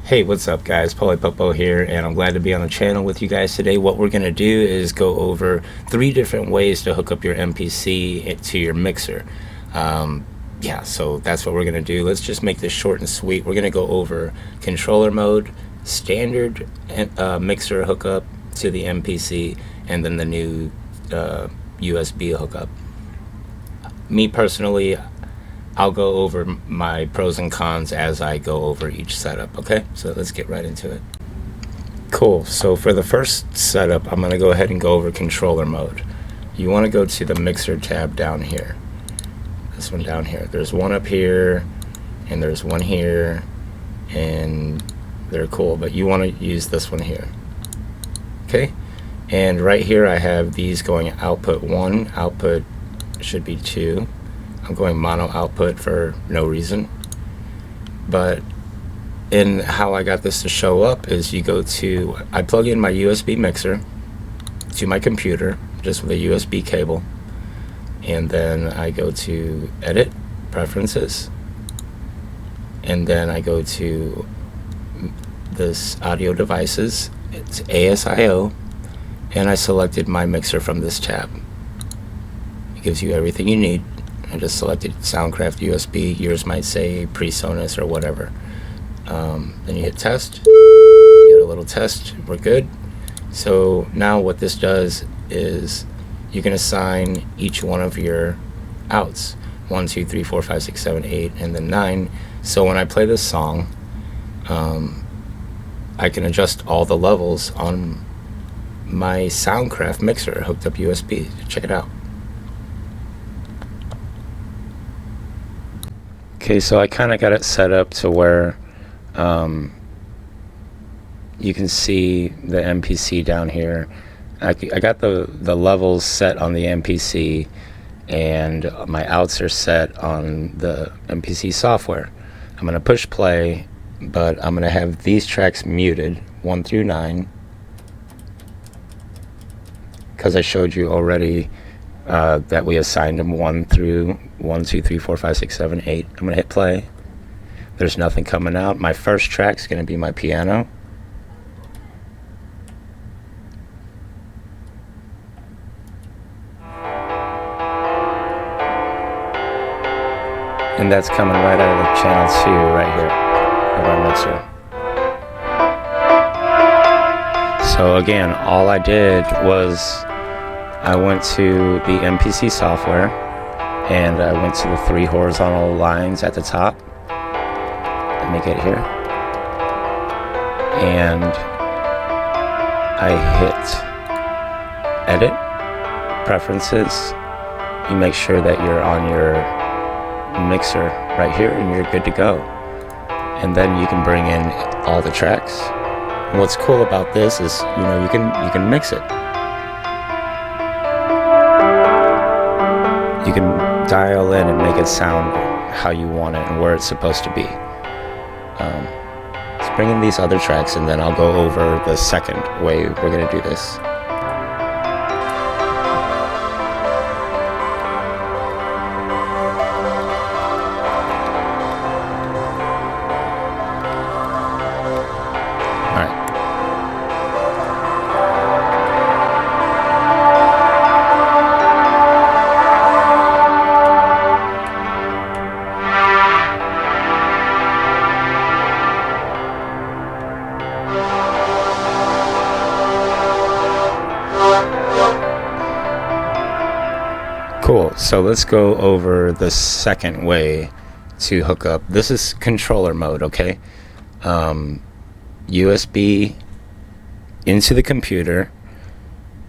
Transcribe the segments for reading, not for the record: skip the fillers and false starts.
Hey, what's up guys? Popo here, and I'm glad to be on the channel with you guys today. What we're going to do is go over 3 different ways to hook up your MPC to your mixer. Yeah, so that's what we're going to do. Let's just make this short and sweet. We're going to go over controller mode, standard mixer hookup to the MPC, and then the new USB hookup. Me personally, I'll go over my pros and cons as I go over each setup, okay? So let's get right into it. Cool, so for the first setup, I'm gonna go ahead and go over controller mode. You wanna go to the mixer tab down here. This one down here. There's one up here, and there's one here, and they're cool, but you wanna use this one here, okay? And right here I have these going output 1, output should be 2. I'm going mono output for no reason, but in how I got this to show up is you go to, I plug in my USB mixer to my computer just with a USB cable, and then I go to edit preferences, and then I go to this audio devices, it's ASIO, and I selected my mixer from this tab. It gives you everything you need. I just selected Soundcraft USB. Yours might say PreSonus or whatever. Then you hit test. You get a little test. We're good. So now what this does is you can assign each one of your outs. 1, 2, 3, 4, 5, 6, 7, 8, and then 9. So when I play this song, I can adjust all the levels on my Soundcraft mixer hooked up USB. Check it out. Okay, so I kind of got it set up to where you can see the MPC down here. I got the levels set on the MPC, and my outs are set on the MPC software. I'm going to push play, but I'm going to have these tracks muted, 1 through 9, because I showed you already that we assigned them 1 through 1, 2, 3, 4, 5, 6, 7, 8. I'm gonna hit play. There's nothing coming out. My first track's gonna be my piano. And that's coming right out of the channel 2 right here of our mixer. So again, all I did was I went to the MPC software, and I went to the 3 horizontal lines at the top. Let me get here. And I hit edit, preferences. You make sure that you're on your mixer right here, and you're good to go. And then you can bring in all the tracks. And what's cool about this is, you can mix it. You can dial in and make it sound how you want it and where it's supposed to be. Let's bring in these other tracks, and then I'll go over the second way we're going to do this. Cool, so let's go over the second way to hook up. This is controller mode, okay? USB into the computer,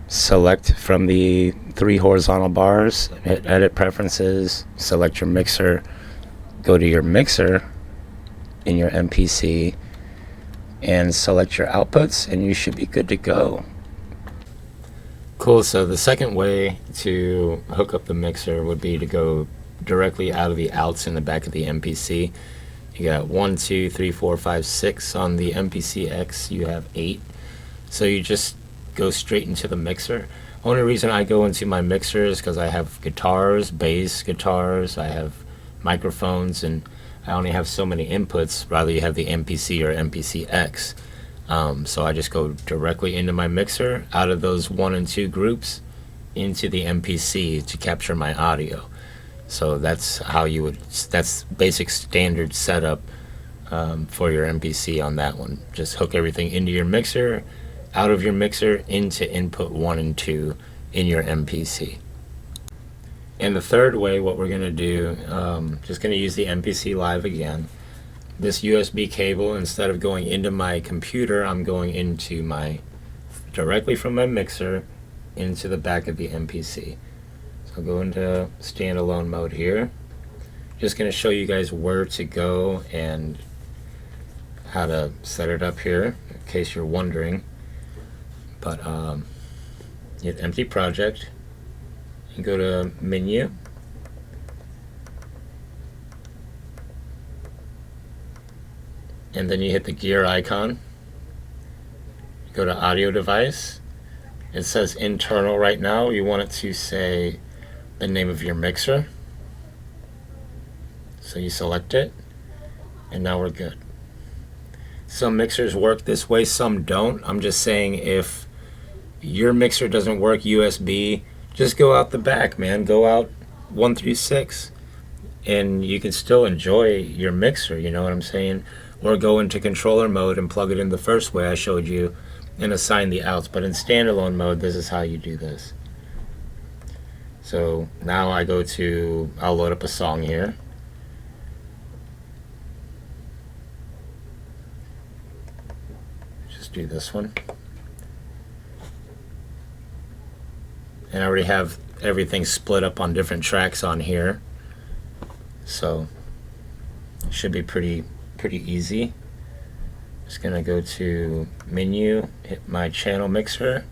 select from the 3 horizontal bars, hit edit preferences, select your mixer, go to your mixer in your MPC, and select your outputs, and you should be good to go. Cool, so the second way to hook up the mixer would be to go directly out of the outs in the back of the MPC. You got 1, 2, 3, 4, 5, 6 on the MPC X, you have 8. So you just go straight into the mixer. Only reason I go into my mixer is because I have guitars, bass guitars, I have microphones, and I only have so many inputs. Rather, you have the MPC or MPC-X. So I just go directly into my mixer, out of those 1 and 2 groups, into the MPC to capture my audio. So that's how you would, that's basic standard setup for your MPC on that one. Just hook everything into your mixer, out of your mixer, into input 1 and 2 in your MPC. And the third way, what we're going to do, just going to use the MPC Live again. This USB cable, instead of going into my computer, I'm going into directly from my mixer into the back of the MPC. So I'll go into standalone mode here. Just going to show you guys where to go and how to set it up here, in case you're wondering. But hit empty project and go to menu. And then you hit the gear icon, go to audio device. It says internal right now. You want it to say the name of your mixer. So you select it, and now we're good. Some mixers work this way, some don't. I'm just saying, if your mixer doesn't work USB, just go out the back, man. Go out 1 through 6, and you can still enjoy your mixer, you know what I'm saying? Or go into controller mode and plug it in the first way I showed you and assign the outs. But in standalone mode, this is how you do this. So now I'll load up a song here. Just do this one. And I already have everything split up on different tracks on here. So it should be pretty easy. Just gonna go to menu, hit my channel mixer,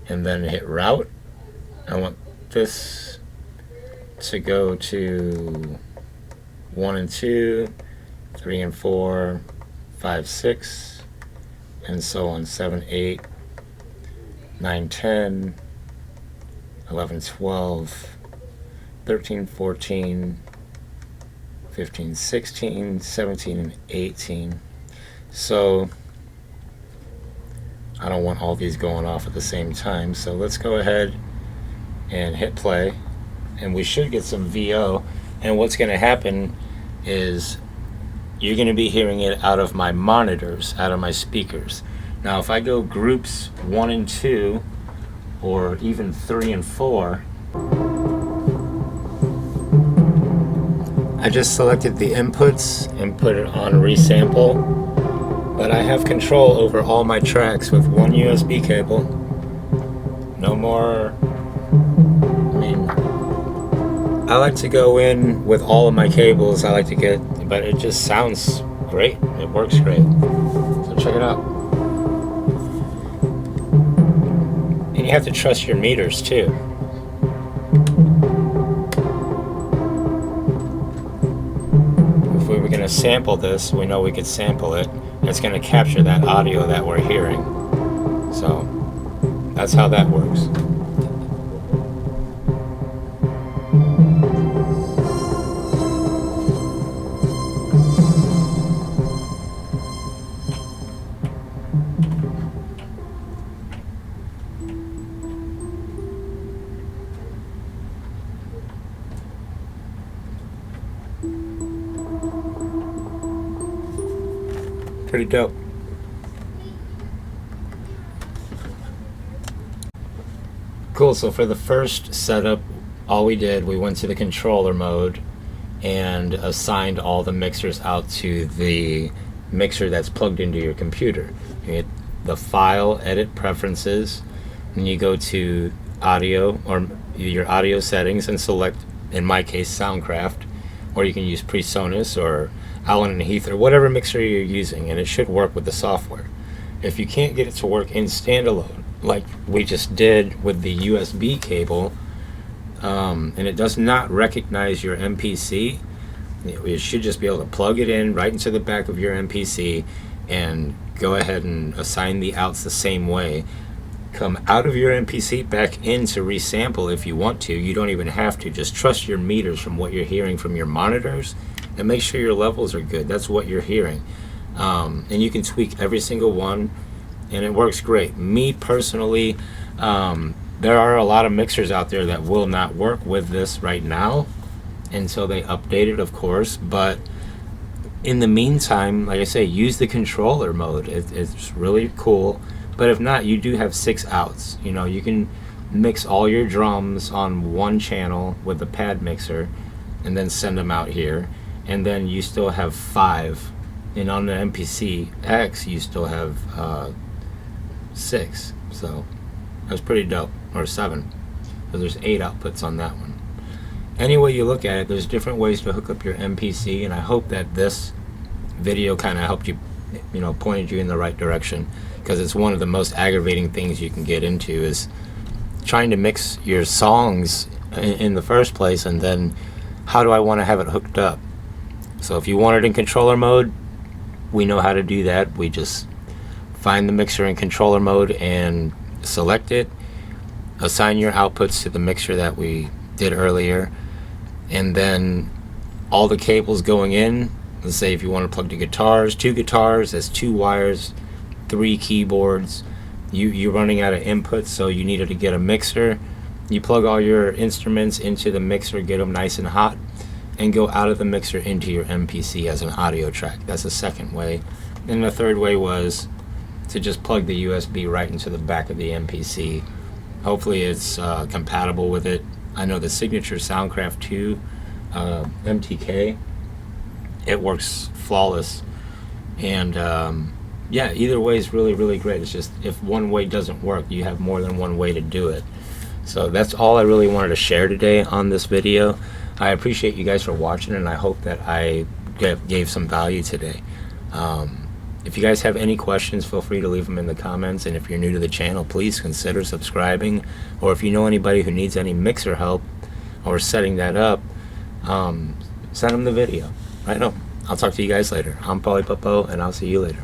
and then hit route. I want this to go to 1 and 2, 3 and 4, 5, 6, and so on, 7, 8, 9, 10, 11, 12, 13, 14, 15, 16, 17, and 18. So I don't want all these going off at the same time. So let's go ahead and hit play, and we should get some VO. And what's going to happen is you're going to be hearing it out of my monitors, out of my speakers. Now if I go groups 1 and 2, or even 3 and 4, I just selected the inputs and put it on resample, but I have control over all my tracks with 1 USB cable. No more, I like to go in with all of my cables. I like to get, but it just sounds great. It works great. So check it out. And you have to trust your meters too. If we were going to sample this, we know we could sample it. It's going to capture that audio that we're hearing. So that's how that works. Pretty dope. Cool, so for the first setup, all we did, we went to the controller mode and assigned all the mixers out to the mixer that's plugged into your computer. You hit the file, edit preferences, and you go to audio, or your audio settings, and select, in my case, Soundcraft, or you can use PreSonus or Allen and Heath or whatever mixer you're using, and it should work with the software. If you can't get it to work in standalone, like we just did with the USB cable, and it does not recognize your MPC, you should just be able to plug it in right into the back of your MPC and go ahead and assign the outs the same way. Come out of your MPC back in to resample if you want to. You don't even have to. Just trust your meters from what you're hearing from your monitors and make sure your levels are good. That's what you're hearing. And you can tweak every single one, and it works great. Me personally, there are a lot of mixers out there that will not work with this right now until they update it, of course. But in the meantime, like I say, use the controller mode. It's really cool. But if not, you do have 6 outs. You know, you can mix all your drums on one channel with the pad mixer and then send them out here. And then you still have 5. And on the MPC X, you still have 6. So that's pretty dope. Or 7. So there's 8 outputs on that one. Any way you look at it, there's different ways to hook up your MPC, and I hope that this video kind of helped you, you know, pointed you in the right direction, because it's one of the most aggravating things you can get into is trying to mix your songs in the first place, and then how do I want to have it hooked up? So if you want it in controller mode, we know how to do that. We just find the mixer in controller mode and select it, assign your outputs to the mixer that we did earlier, and then all the cables going in, let's say if you want to plug the guitars, 2 guitars, that's 2 wires, 3 keyboards, you're running out of inputs, so you needed to get a mixer. You plug all your instruments into the mixer, get them nice and hot, and go out of the mixer into your MPC as an audio track. That's the second way. And the third way was to just plug the USB right into the back of the MPC. Hopefully it's compatible with it. I know the Signature Soundcraft 2 MTK, it works flawless. And yeah, either way is really, really great. It's just if one way doesn't work, you have more than one way to do it. So that's all I really wanted to share today on this video. I appreciate you guys for watching, and I hope that I gave some value today. If you guys have any questions, feel free to leave them in the comments, and if you're new to the channel, please consider subscribing, or if you know anybody who needs any mixer help or setting that up, send them the video. Right now, I'll talk to you guys later. I'm Polypopo, and I'll see you later.